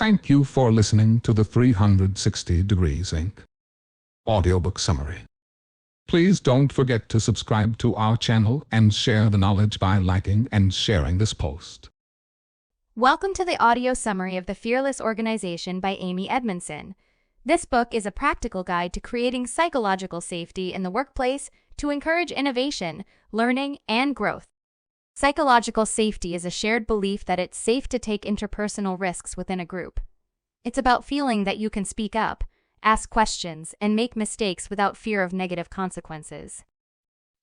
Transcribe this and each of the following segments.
Thank you for listening to the 360 Degrees Inc. audiobook summary. Please don't forget to subscribe to our channel and share the knowledge by liking and sharing this post. Welcome to the audio summary of The Fearless Organization by Amy Edmondson. This book is a practical guide to creating psychological safety in the workplace to encourage innovation, learning, and growth. Psychological safety is a shared belief that it's safe to take interpersonal risks within a group. It's about feeling that you can speak up, ask questions, and make mistakes without fear of negative consequences.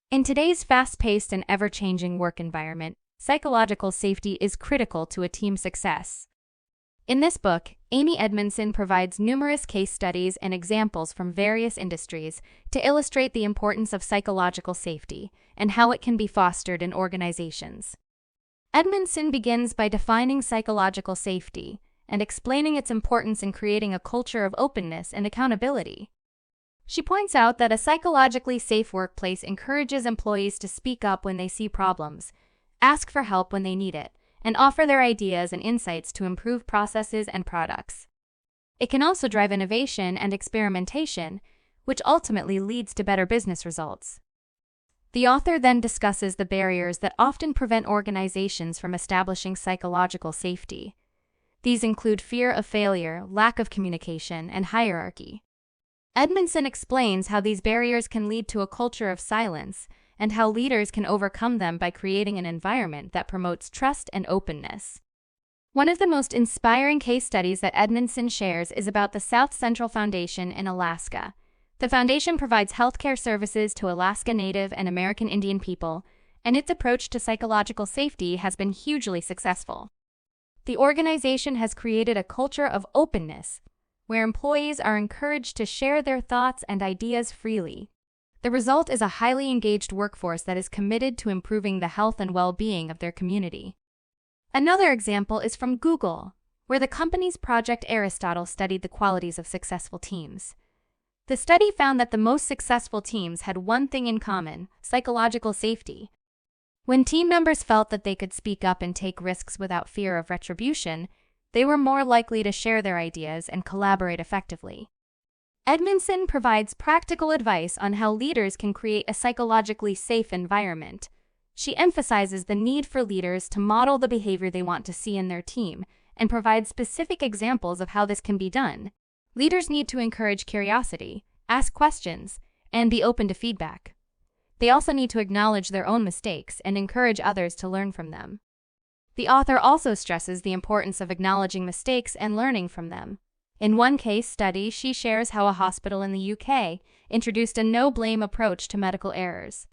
In today's fast-paced and ever-changing work environment, psychological safety is critical to a team's success. In this book, Amy Edmondson provides numerous case studies and examples from various industries to illustrate the importance of psychological safety and how it can be fostered in organizations. Edmondson begins by defining psychological safety and explaining its importance in creating a culture of openness and accountability. She points out that a psychologically safe workplace encourages employees to speak up when they see problems, ask for help when they need it, and offer their ideas and insights to improve processes and products. It can also drive innovation and experimentation, which ultimately leads to better business results. The author then discusses the barriers that often prevent organizations from establishing psychological safety. These include fear of failure, lack of communication, and hierarchy. Edmondson explains how these barriers can lead to a culture of silence and how leaders can overcome them by creating an environment that promotes trust and openness. One of the most inspiring case studies that Edmondson shares is about the South Central Foundation in Alaska. The foundation provides healthcare services to Alaska Native and American Indian people, and its approach to psychological safety has been hugely successful. The organization has created a culture of openness, where employees are encouraged to share their thoughts and ideas freely. The result is a highly engaged workforce that is committed to improving the health and well-being of their community. Another example is from Google, where the company's Project Aristotle studied the qualities of successful teams. The study found that the most successful teams had one thing in common: psychological safety. When team members felt that they could speak up and take risks without fear of retribution, they were more likely to share their ideas and collaborate effectively. Edmondson provides practical advice on how leaders can create a psychologically safe environment. She emphasizes the need for leaders to model the behavior they want to see in their team and provides specific examples of how this can be done. Leaders need to encourage curiosity, ask questions, and be open to feedback. They also need to acknowledge their own mistakes and encourage others to learn from them. The author also stresses the importance of acknowledging mistakes and learning from them. In one case study, she shares how a hospital in the UK introduced a no-blame approach to medical errors.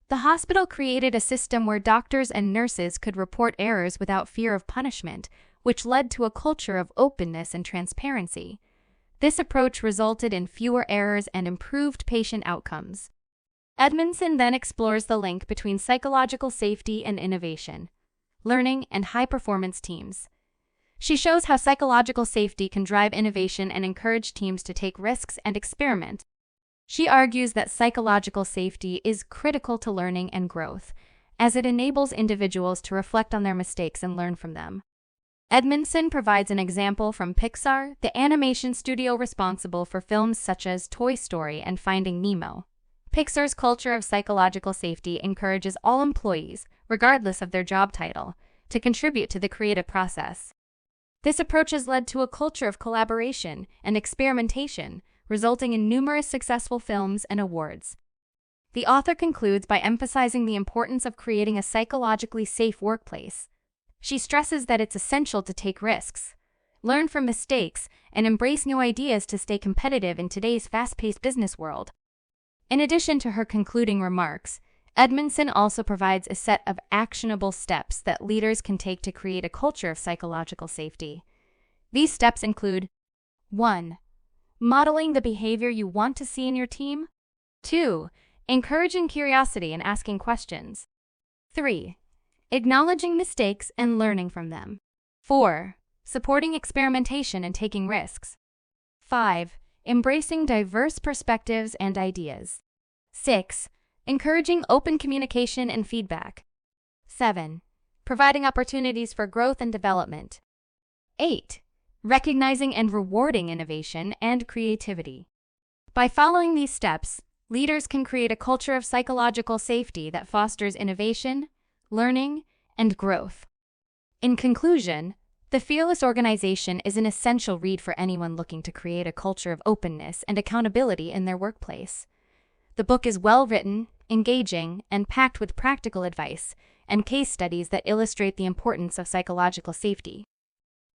The hospital created a system where doctors and nurses could report errors without fear of punishment, which led to a culture of openness and transparency. This approach resulted in fewer errors and improved patient outcomes. Edmondson then explores the link between psychological safety and innovation, learning, and high-performance teams. She shows how psychological safety can drive innovation and encourage teams to take risks and experiment. She argues that psychological safety is critical to learning and growth, as it enables individuals to reflect on their mistakes and learn from them. Edmondson provides an example from Pixar, the animation studio responsible for films such as Toy Story and Finding Nemo. Pixar's culture of psychological safety encourages all employees, regardless of their job title, to contribute to the creative process. This approach has led to a culture of collaboration and experimentation, resulting in numerous successful films and awards. The author concludes by emphasizing the importance of creating a psychologically safe workplace. She stresses that it's essential to take risks, learn from mistakes, and embrace new ideas to stay competitive in today's fast-paced business world. In addition to her concluding remarks, Edmondson also provides a set of actionable steps that leaders can take to create a culture of psychological safety. These steps include: 1. Modeling the behavior you want to see in your team. 2. Encouraging curiosity and asking questions. 3. Acknowledging mistakes and learning from them. 4. Supporting experimentation and taking risks. 5. Embracing diverse perspectives and ideas. 6. Encouraging open communication and feedback. 7. Providing opportunities for growth and development. 8. recognizing and rewarding innovation and creativity. By following these steps, leaders can create a culture of psychological safety that fosters innovation, learning, and growth. In conclusion, The Fearless Organization is an essential read for anyone looking to create a culture of openness and accountability in their workplace. The book is well-written, engaging, and packed with practical advice and case studies that illustrate the importance of psychological safety.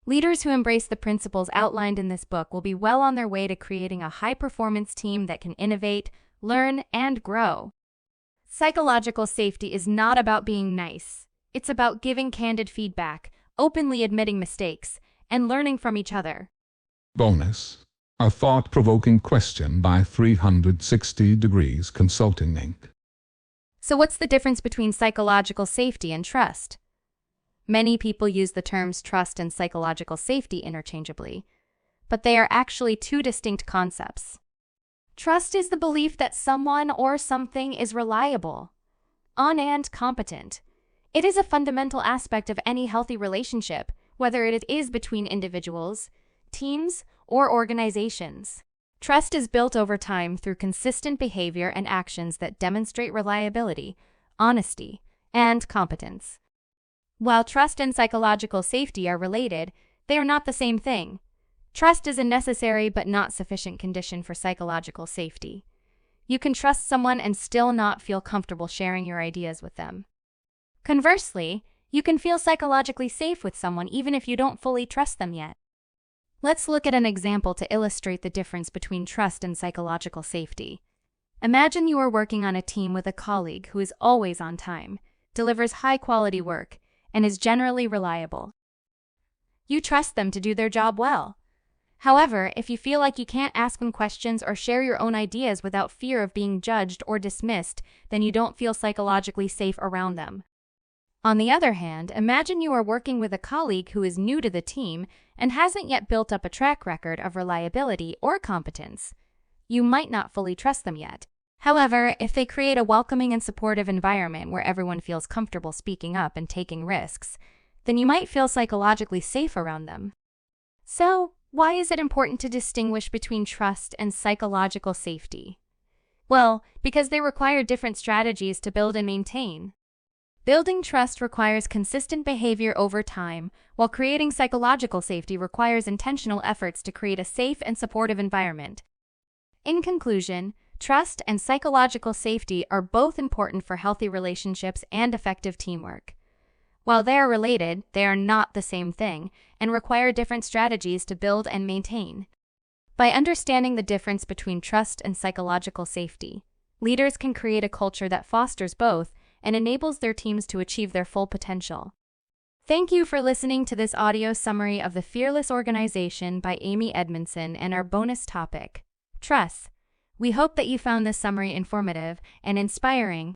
Leaders who embrace the principles outlined in this book will be well on their way to creating a high-performance team that can innovate, learn, and grow. Psychological safety is not about being nice. It's about giving candid feedback, openly admitting mistakes, and learning from each other. Bonus. A thought-provoking question by 360 Degrees Consulting Inc. So what's the difference between psychological safety and trust? Many people use the terms trust and psychological safety interchangeably, but they are actually two distinct concepts. Trust is the belief that someone or something is reliable, and competent. It is a fundamental aspect of any healthy relationship, whether it is between individuals, teams, or organizations. Trust is built over time through consistent behavior and actions that demonstrate reliability, honesty, and competence. While trust and psychological safety are related, they are not the same thing. Trust is a necessary but not sufficient condition for psychological safety. You can trust someone and still not feel comfortable sharing your ideas with them. Conversely, you can feel psychologically safe with someone even if you don't fully trust them yet. Let's look at an example to illustrate the difference between trust and psychological safety. Imagine you are working on a team with a colleague who is always on time, delivers high-quality work, and is generally reliable. You trust them to do their job well. However, if you feel like you can't ask them questions or share your own ideas without fear of being judged or dismissed, then you don't feel psychologically safe around them. On the other hand, imagine you are working with a colleague who is new to the team and hasn't yet built up a track record of reliability or competence. You might not fully trust them yet. However, if they create a welcoming and supportive environment where everyone feels comfortable speaking up and taking risks, then you might feel psychologically safe around them. So, why is it important to distinguish between trust and psychological safety? Well, because they require different strategies to build and maintain. Building trust requires consistent behavior over time, while creating psychological safety requires intentional efforts to create a safe and supportive environment. In conclusion, trust and psychological safety are both important for healthy relationships and effective teamwork. While they are related, they are not the same thing and require different strategies to build and maintain. By understanding the difference between trust and psychological safety, leaders can create a culture that fosters both and enables their teams to achieve their full potential. Thank you for listening to this audio summary of The Fearless Organization by Amy Edmondson and our bonus topic, trust. We hope that you found this summary informative and inspiring.